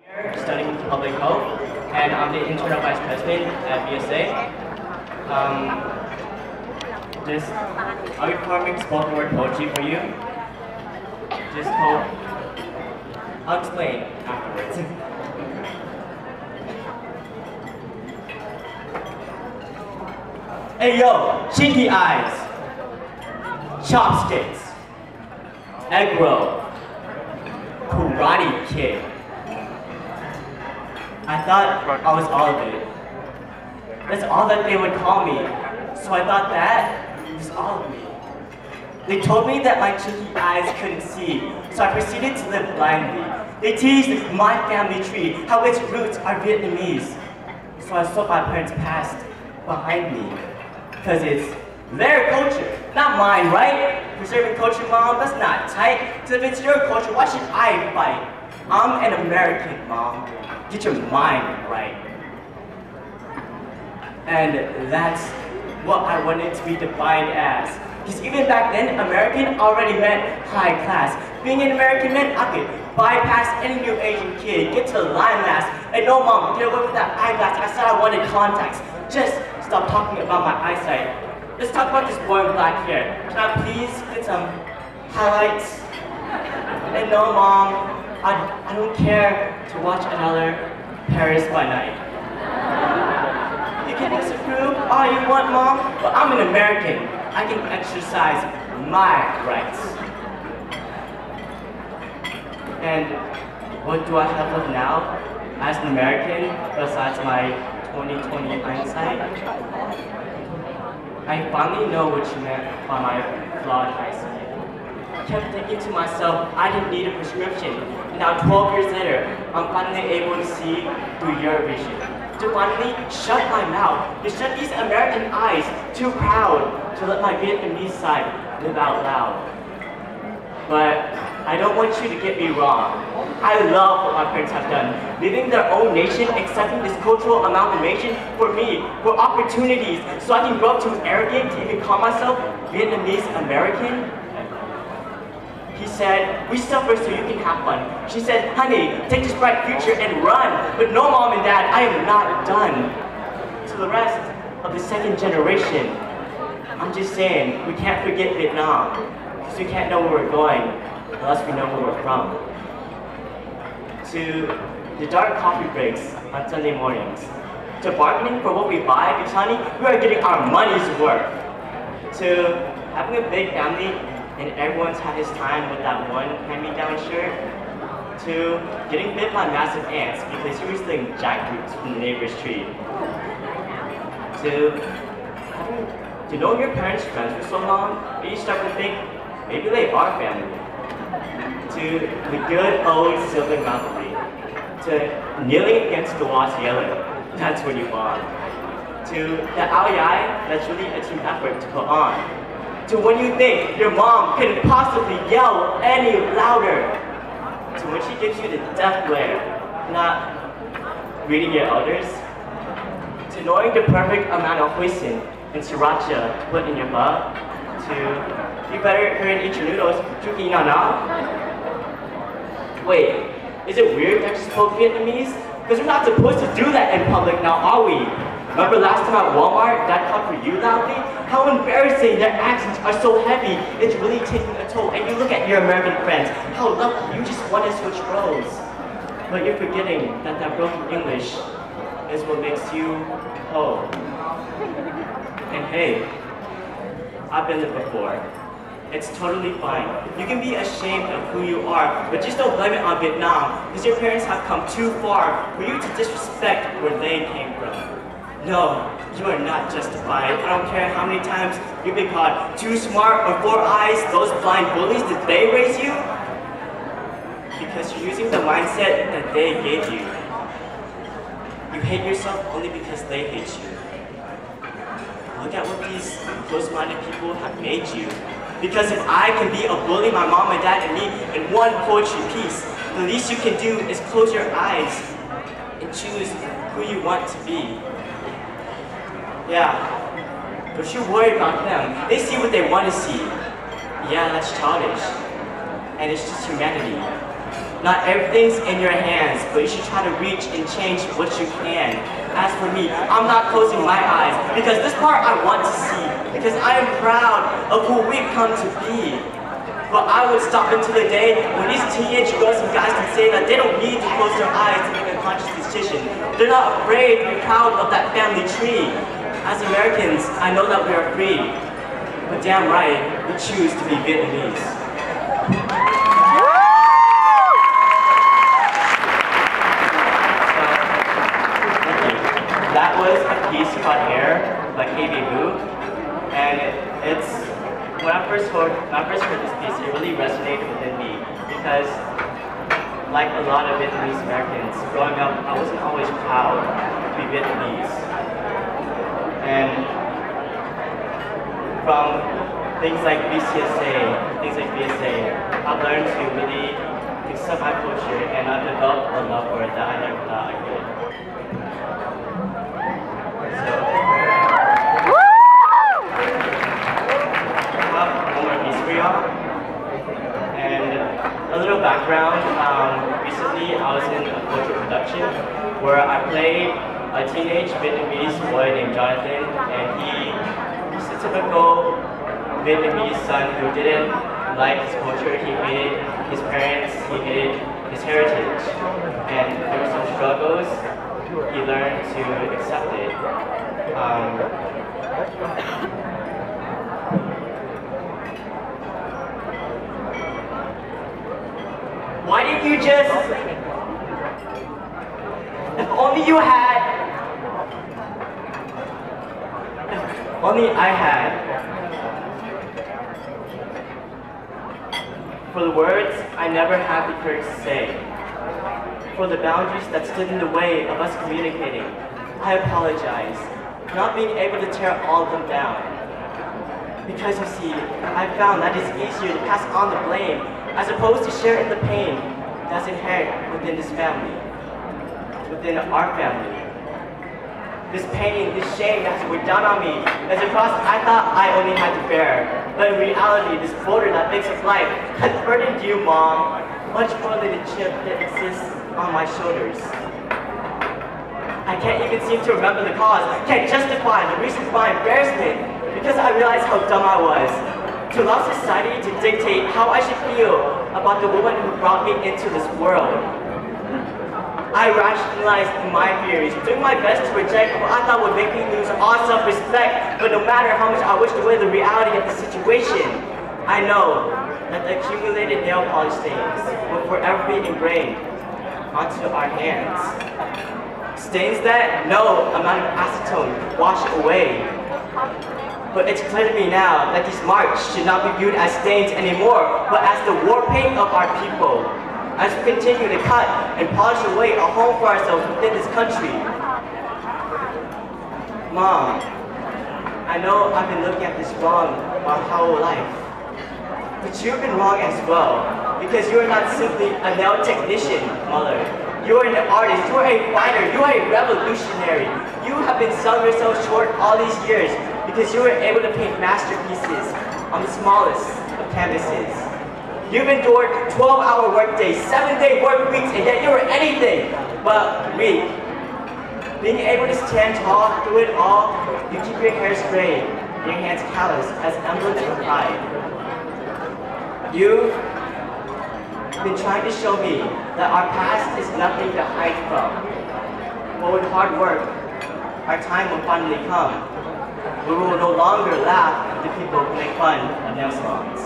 Studying public health, and I'm the internal vice president at VSA. I'll be performing spoken word poetry for you. Just hope I'll explain afterwards. Hey yo, cheeky eyes, chopsticks, egg roll, karate kid. I thought I was all of it. That's all that they would call me. So I thought that was all of me. They told me that my cheeky eyes couldn't see, so I proceeded to live blindly. They teased my family tree, how its roots are Vietnamese. So I swept my parents' past behind me, because it's their culture, not mine, right? Preserving culture, Mom, that's not tight. Because if it's your culture, why should I fight? I'm an American, Mom. Get your mind right. And that's what I wanted to be defined as. Because even back then, American already meant high class. Being an American meant I could bypass any new Asian kid, get to line last, and no mom, get away with that eyeglass. I said I wanted contacts. Just stop talking about my eyesight. Let's talk about this boy in black hair. Can I please get some highlights? And no mom, I don't care to watch another Paris by Night. You can disapprove all you want, Mom, but I'm an American. I can exercise my rights. And what do I have of now as an American besides my 20/20 hindsight? I finally know what you meant by my flawed eyesight. I kept thinking to myself, I didn't need a prescription. And now 12 years later, I'm finally able to see through your vision. To finally shut my mouth, to shut these American eyes, too proud to let my Vietnamese side live out loud. But I don't want you to get me wrong. I love what my parents have done. Leaving their own nation, accepting this cultural amalgamation for me, for opportunities, so I can grow up too arrogant to even call myself Vietnamese American. He said, we suffer so you can have fun. She said, honey, take this bright future and run. But no, Mom and Dad, I am not done. To the rest of the second generation, I'm just saying, we can't forget Vietnam, because we can't know where we're going unless we know where we're from. To the dark coffee breaks on Sunday mornings, to bargaining for what we buy, because honey, we are getting our money's worth. To having a big family and everyone's had his time with that one hand-me-down shirt, to getting bit by massive ants because you were stealing jackfruits from the neighbor's tree, to know your parents' friends for so long, that you start to think, maybe they are family, to the good old Sylvan Mountain, to kneeling against the wall together, that's when you bond, to the Ao Yai, that's really a team effort to put on, to when you think your mom couldn't possibly yell any louder, to when she gives you the death glare, not reading your elders, to knowing the perfect amount of hoisin and sriracha to put in your butt, to you better hurry and eat your noodles, chuki na na. Wait, is it weird that I just spoke Vietnamese? Because we're not supposed to do that in public now, are we? Remember last time at Walmart, Dad called for you loudly? How embarrassing, their accents are so heavy, it's really taking a toll. And you look at your American friends, how lucky, you just want to switch roles. But you're forgetting that that broken English is what makes you whole. And hey, I've been there before. It's totally fine. You can be ashamed of who you are, but just don't blame it on Vietnam, because your parents have come too far for you to disrespect where they came from. No, you are not justified. I don't care how many times you've been called too smart or 4 eyes, those blind bullies, did they raise you? Because you're using the mindset that they gave you. You hate yourself only because they hate you. Look at what these close-minded people have made you. Because if I can be a bully, my mom, my dad, and me in one poetry piece, the least you can do is close your eyes and choose who you want to be. Yeah, don't you worry about them. They see what they want to see. Yeah, that's childish. And it's just humanity. Not everything's in your hands, but you should try to reach and change what you can. As for me, I'm not closing my eyes, because this part I want to see, because I am proud of who we've come to be. But I would stop until the day when these teenage girls and guys can say that they don't need to close their eyes to make a conscious decision. They're not afraid to be proud of that family tree. As Americans, I know that we are free, but damn right, we choose to be Vietnamese. That was a piece called Air by Kavi Vu, and when I first heard this piece, it really resonated within me because, like a lot of Vietnamese Americans, growing up, I wasn't always proud to be Vietnamese. And from things like VSA, I've learned to really accept my culture, and I've developed a love for it that I never thought I could. And a little background, recently I was in a cultural production where I played a teenage Vietnamese boy named Jonathan, and he's a typical Vietnamese son who didn't like his culture. He hated his parents, he hated his heritage, and there were some struggles. He learned to accept it. Why didn't you just, if only you had, if only I had, for the words I never had the courage to say, for the boundaries that stood in the way of us communicating, I apologize for not being able to tear all of them down. Because you see, I found that it's easier to pass on the blame as opposed to sharing the pain that's inherent within this family, within our family. This pain, this shame that has weighed down on me is a cross I thought I only had to bear. But in reality, this boulder that makes us life has burdened you, Mom, much more than the chip that exists on my shoulders. I can't even seem to remember the cause, can't justify the reason for my embarrassment, because I realized how dumb I was. To allow society to dictate how I should feel about the woman who brought me into this world. I rationalized my fears, doing my best to reject what I thought would make me lose all self-respect, but no matter how much I wished away the reality of the situation, I know that the accumulated nail polish stains will forever be ingrained onto our hands. Stains that no amount of acetone wash away. But it's clear to me now that these marks should not be viewed as stains anymore, but as the war paint of our people, as we continue to cut and polish away a home for ourselves within this country. Mom, I know I've been looking at this wrong my whole life, but you've been wrong as well, because you are not simply a nail technician, Mother. You are an artist, you are a fighter, you are a revolutionary. You have been selling yourself short all these years, because you were able to paint masterpieces on the smallest of canvases. You've endured 12-hour workdays, 7-day work weeks, and yet you were anything but weak. Being able to stand tall through it all, you keep your hair straight and your hands calloused as emblems of pride. You've been trying to show me that our past is nothing to hide from. But with hard work, our time will finally come. We will no longer laugh at the people who make fun of nail salons.